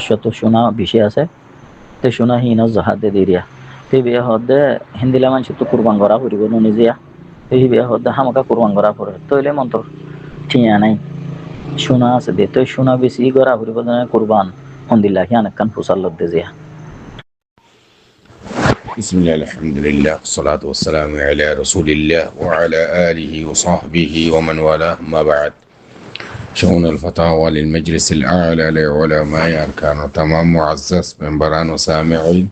শত সোনা বেশি আছে তে সোনা হিন জাহাদে দিরিয়া তে বিয়া হদে হিন্দিলা মানুষ তো কুরবান করা পড়িব নিজেয়া এই বিয়া হদে হামাকা কুরবান করা পড়ে তইলে মন তো ঠিয়া নাই সোনা আছে দে তো সোনা বেশি করা পড়িব না কুরবান হিন্দিলা কি অনেক কান ফুসাল লদ্দে জিয়া بسم الله الحمد لله والصلاة والسلام على رسول الله وعلى آله وصحبه ومن والاه ما بعد شؤون الفتاوى للمجلس الأعلى لعلماء أركان تمام معزز منبران وسامعين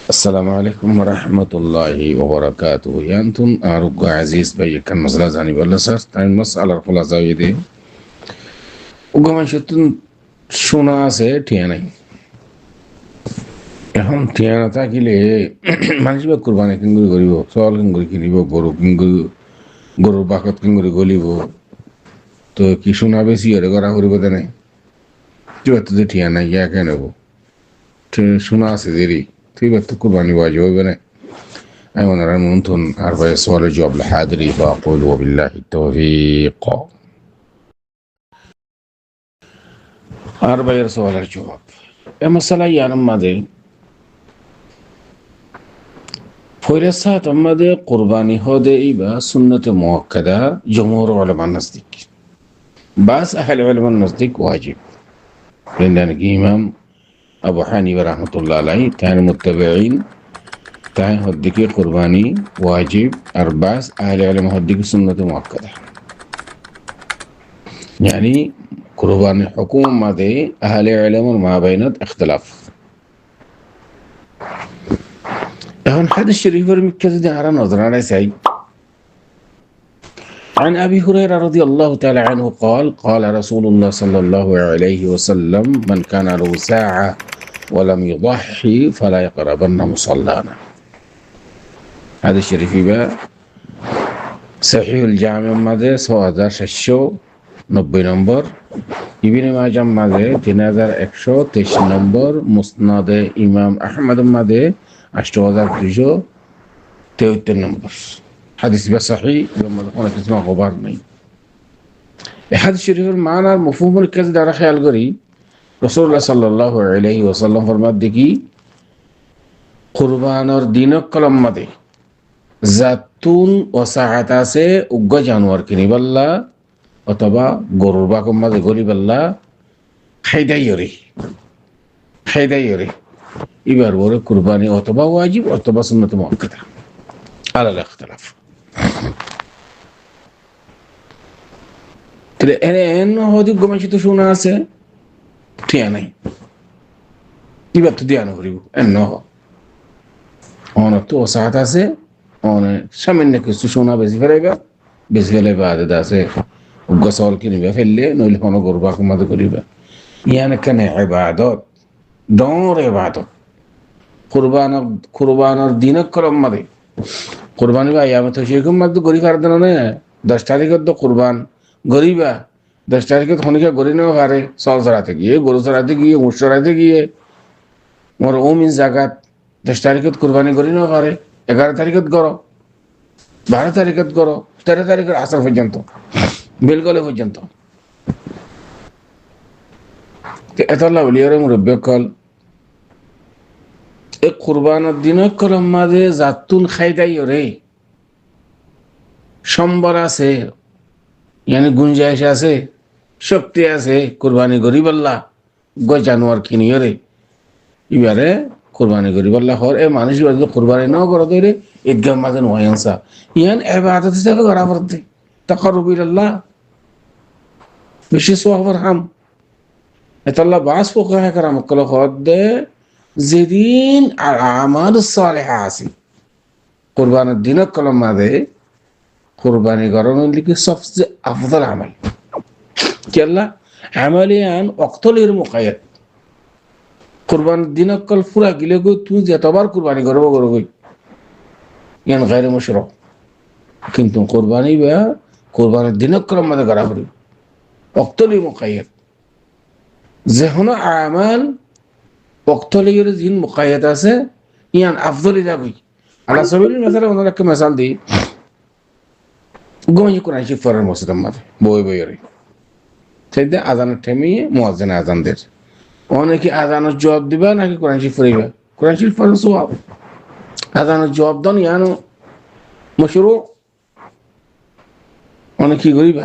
السلام عليكم ورحمة الله وبركاته يا أنتم أرجو عزيز بي كان مسألة زاني ولا صار تايم مسألة الخلاصة يدي وقام شتون شونا سيتياني এখন ঠিয়া নাথাকিলে মানুষ বা কুরবানি কিংগুৰি কৰিব চাউল কিংগুৰি কিনিব গৰুৰ বাকত কিংগুৰি গলিব তো কি সোনা বেছি হলে কৰা কৰিব তেনে কিবা তো ঠিয়া নাই ইয়া কেন হব সোনা আছে দেরি তুই তো কুরবানি ওয়াজিব হবে না আমি ওনারা নতুন আর ভাই সওয়ালের জবাব হাজিরি فاقول وبالله التوفيق আর ভাইয়ের সওয়ালের জবাব এই মশলা ইয়ার মাঝে ফয়রাসাত আমাদের কুরবানি হদে ইবা সুন্নতে মুআক্কাদা জমহুর উলামা নজদিক বাস আহলে উলামা নজদিক ওয়াজিব لأن ইমাম আবু হানিফা রাহমাতুল্লাহ আলাইহি তার মুত্তাবিঈন তাই হদ্দিকে কুরবানি ওয়াজিব আর বাস আহলে উলামা হদ্দিকে সুন্নতে মুআক্কাদা يعني কুরবানি হুকুম মাদে আহলে উলামার মাবাইনাত ইখতিলাফ এখন হাদিস শরীফের মিক্কা যদি আরা নজর আনাই চাই عن أبي هريرة رضي الله تعالى عنه قال قال رسول الله صلى الله عليه وسلم من كان له ساعة ولم يضحي فلا يقربن مصلانا هذا الشريف صحيح الجامع ماذا سوى ششو 90 نمبر ابن ماجه ماذا 3123 نمبر مسند إمام أحمد ماذا 8273 নম্বর হাদিস বা সহিহ কোনো কিছু খবর নেই এই হাদিস শরীফের মানা আর মফহুমের কাছে দ্বারা খেয়াল করি রাসূলুল্লাহ সাল্লাল্লাহু আলাইহি ওয়াসাল্লাম ফরমাত দেখি কুরবানের দিনক কলম মাদে জাতুন ও সাআত আছে উগ্র জানোয়ার কিনিবাল্লা অথবা গরুর বাকম মাদে গরিবাল্লা খাইদাইয়রি এবার বলে কুরবানি অথবা ওয়াজিব অথবা সুন্নত মুআক্কাদা আলাল ইখতিলাফ তবে এন হদি গমাশি তো শোনা আছে ঠিয়া নাই এবার তো ধ্যান করিব এন তো সাথ আছে সামান্য কিছু শোনা বেশি ফেলাইবা আদত আছে গসল কিনিবা ফেললে নইলে কোনো গরবা কমাতে করিবা ইয়ান কেন ইবাদত দৌড় ইবাদত কুরবানের দিনক কলম মাদে কুরবানি বা ইয়ামত সেরকম মাদে গরি কার দেন না 10 তারিখত তো কুরবান গরিবা 10 তারিখত হনিকা গরি নেওয়া পারে সল সরাতে গিয়ে গরু সরাতে গিয়ে উট সরাতে গিয়ে মোর ওমিন জাকাত 10 তারিখত কুরবানি গরি নেওয়া পারে 11 তারিখত করো 12 তারিখত করো 13 তারিখের আসর পর্যন্ত বেলগলে পর্যন্ত এতলা বলিয়ারে মুরব্বী কল এই কুরবানের দিনের কলম মাঝে জাতুন খাইদাইও রে সম্বর আছে ইয়ানি গুঞ্জাইশ আছে শক্তি আছে কুরবানি গরিবাল্লা গো জানোয়ার কিনিও রে এবারে কুরবানি গরিবাল্লা হর এ মানুষ কুরবানি ন করো রে ঈদগাহ মাঝে নয়ানসা ইয়ান ইবাদত হিসেবে করা পড়তে তাকাররুব ইলাল্লাহ বেশি সওয়াবের হাম এতলা বাস ফুকাহা کرام কল খদে যেদিন আর আমাল সালেহা আছে কুরবানের দিনের কলম মাঝে কুরবানি গরমের লিখে সবচেয়ে আফদল আমল কেলা আমলিয়ান ওয়াক্তলের মুকায়াত কুরবানের দিনের কল পুরা গিলে গো তুই যতবার কুরবানি করব ইয়ান গায়রে মুশরক কিন্তু কুরবানি বা কুরবানের দিনের কলম মাঝে করা হবে ওয়াক্তলের মুকায়াত যেহনো আমাল ওয়াক্তলের দিন মুকায়াত আছে ইয়ান আফদল যাবি আলা সাবিল মাসালা ওনারা একটা মিসাল দিই গোমাই কোরআন শরীফ পড়ার মসজিদের মাঝে বই রে সেটা আজানের ঠেমিয়ে মুয়াজ্জিন আজান দেয় অনেকে আজানের জবাব দিবা নাকি কোরআন শরীফ পড়িবা? কোরআন শরীফ পড়ার সওয়াব। আজানের জবাব দাও ইয়ানো মশরু। অনেক কি করিবা?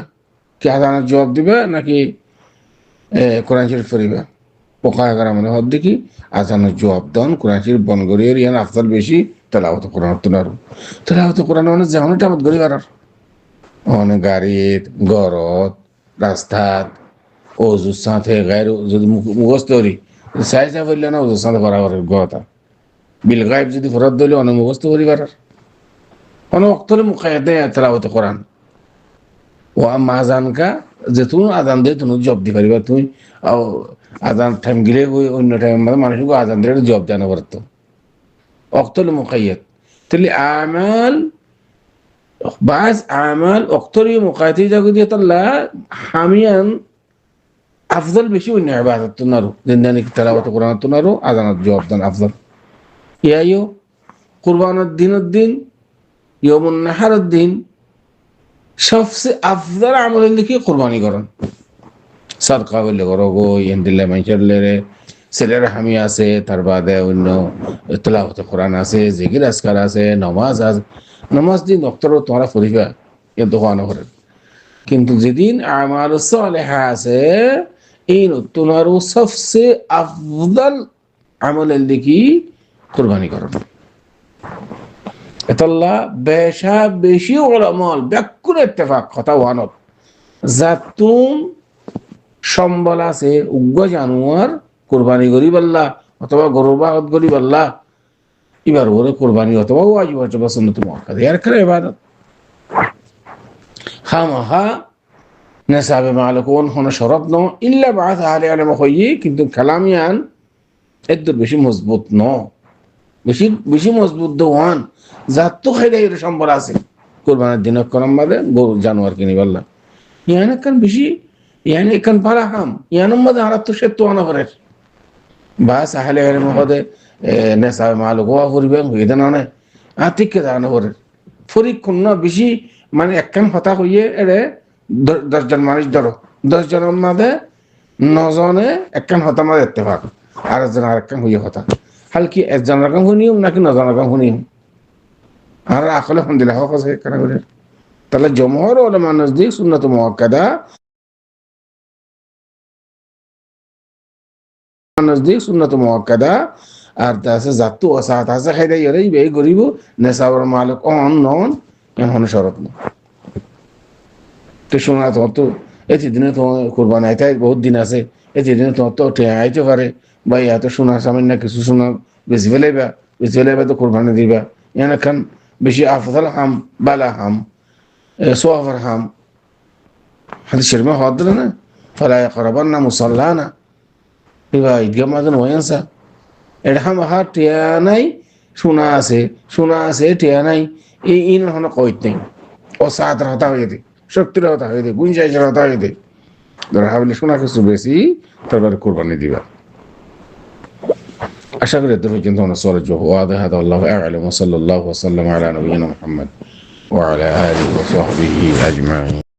কি আজানের জবাব দিবা নাকি কোরআন শরীফ পড়িবা? পোকা এগারা মনে হদ দেখি আজানের জবাব দান কোরআন শরীফ বন করিয়ে ইয়ান আফজাল বেশি তেলাওয়াত কোরআন তো নারু। তেলাওয়াত কোরআন মানে যেমন টামত করিবার অনেক গাড়িত ঘরত রাস্তাত অজুর সাথে গায়ের যদি মুখস্থ করি চাই চাই বললে না অজুর সাথে বরাবর গতা বিল গায়েব যদি ফরত দিলে অনেক মুখস্থ করিবার অনেক অক্তরে মুখায়তে তেলাওয়াত কোরআন ও আজান কা যে তুমি আজান দিয়ে তুমি জব দি পারিবা তুমি আজান টাইম গিলে অন্য টাইম মানুষকে আজান দিয়ে জব জানা পারতো অক্তরে মুখাইয়াত তাহলে আমাল বাস আমাল অক্তরে মুখাইতে যাগো দিয়ে তাল্লা হামিয়ান আফজল বেশি অন্য ইবাদত তো নারো জিন্দানি তেলাওয়াত কোরআন তো নারো আজানাত জবাব দান আফজল ইয়াইও কুরবানের দিন ইয়মুন নাহারের দিন সবচেয়ে আফজল আমল লিখে কুরবানি করেন সাদকা বললে করো গো ইন্দিল্লা মাইচারলে ছেলের হামি আছে তার বাদে অন্য তেলাওয়াত কোরআন আছে জিকির আজকার আছে নামাজ আছে নামাজ দিন অক্তর তোমরা পড়িবা কিন্তু হওয়ানো করেন কিন্তু যেদিন আমাল সালেহা আছে এই তোমার সবচেয়ে আফজল আমলের দিকে কুরবানি করেন এতল্লা বেশা বেশি ওলামল ব্যাকুল ইত্তেফাক কথা ওয়ানত জাতুন সম্বল আছে উগ্র জানুয়ার কুরবানি গরিব আল্লাহ অথবা গরুবাহত গরিব আল্লাহ এবার ওরে কুরবানি অথবা ওয়াজিব অথবা সুন্নাত মুআক্কাদা এর করে ইবাদত খামাহা নেশাবে মালকুন হন শরত ন ইল্লা বাস আহলে আলম হইয়ে কিন্তু কালামিয়ান এত বেশি মজবুত ন বেশি বেশি মজবুত দোয়ান যার তো খাইলে এর সম্বল আছে কুরবানির দিন করম বাদে গরু জানোয়ার কিনি বললাম ইয়ানে কান বেশি ইয়ানে কান পারা হাম ইয়ানম বাদে আর তো সে তো আনা করে বাস আহলে আলম হদে নেশাবে মালকুন করিবে হইতে না না আতিকে জানা করে পরীক্ষণ না বেশি মানে একখান হতা হইয়ে এরে 10 জন মানুষ ধরো 10 জনের মাঝে 9 জনে একখান হতা মাঝে ইত্তেফাক আর একজন আরেকখান হইয়ে হতা হালকি একজন রকম শুনিও নাকি 9 জন রকম শুনিও আর আসলে আলহামদুলিল্লাহ হক আছে কেন করে তাহলে জমহর উলামা নজদিক সুন্নাত মুআক্কাদা নজদিক সুন্নাত মুআক্কাদা আর তাছে জাতু ওসাত আছে খাইদা ইরে বে গরিব নেসাবর মালিক অন নন এখন শরত না তো শোনা তো এত দিনে তো কুরবানি আইতে বহুত দিন আছে এত দিনে তো আইতে পারে বা এত শোনা সামান্য কিছু শোনা বেশি ফেলাইবা তো কুরবানি দিবা এনে খান বেশি আফজাল হাম বালা হাম সোয়াফার হাম হাদিস শরীফে হওয়ার দিল না ফালা ইয়াকরাবান্না মুসাল্লানা এবার ঈদগাহ মাদান ওয়ানসা এটা হাম হার টিয়া নাই শোনা আছে টিয়া নাই এই ইন হন কইত নাই ও সাত হতা হয়ে দে শক্তির হতা হয়ে দে গুঞ্জাইশের হতা হয়ে দে ধর হাবলি শোনা কিছু বেশি তারপরে কুরবানি দিবা আশা করি এত পর্যন্ত আমরা সরজ ওয়াদা হাদা আল্লাহু আ'লাম ওয়া সাল্লাল্লাহু ওয়া সাল্লাম আলা নবিয়িনা মুহাম্মদ ওয়া আলা আলিহি ওয়া সাহবিহি আজমাইন